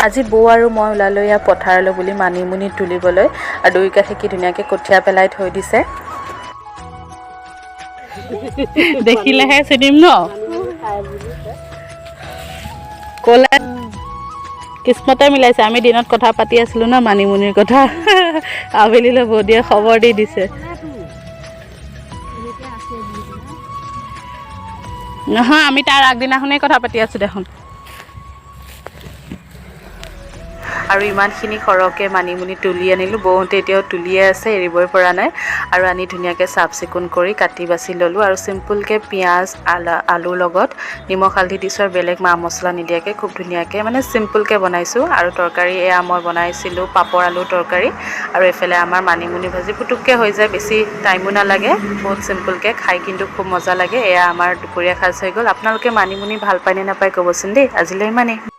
আজি বৌ আৰু মই ওলালোঁ ইয়াৰ পথাৰলৈ বুলি মানিমুনি তুলিবলৈ আৰু দুয়োকা থাকি ধুনীয়াকৈ কঠীয়া পেলাই থৈ দিছে। দেখিলেহে চিনিম ন ক'লে কিস্মতে মিলাইছে। আমি দিনত কথা পাতি আছিলোঁ ন মানিমুনিৰ কথা, আবেলিলৈ বৌদিয়ে খবৰ দি দিছে। নহয় আমি তাৰ আগদিনাখনেই কথা পাতি আছোঁ দেখোন। আৰু ইমানখিনি সৰহকৈ মানিমুনি তুলি আনিলোঁ। বৌহঁতে এতিয়াও তুলিয়ে আছে, এৰিবই পৰা নাই। আৰু আনি ধুনীয়াকৈ চাফ চিকুণ কৰি কাটি বাছি ল'লোঁ আৰু চিম্পুলকৈ পিঁয়াজ আলুৰ লগত নিমখ হালধি দিছোঁ আৰু বেলেগ মা মছলা নিদিয়াকৈ খুব ধুনীয়াকৈ মানে চিম্পুলকৈ বনাইছোঁ। আৰু তৰকাৰী এয়া মই বনাইছিলোঁ পাপৰ আলুৰ তৰকাৰী আৰু এইফালে আমাৰ মানিমুনি ভাজি পুটুককৈ হৈ যায়, বেছি টাইমো নালাগে, বহুত চিম্পুলকৈ খাই কিন্তু খুব মজা লাগে। এয়া আমাৰ দুপৰীয়া সাজ হৈ গ'ল। আপোনালোকে মানিমুনি ভাল পায় নে নাপায় ক'বচোন দেই। আজিলৈ ইমানেই।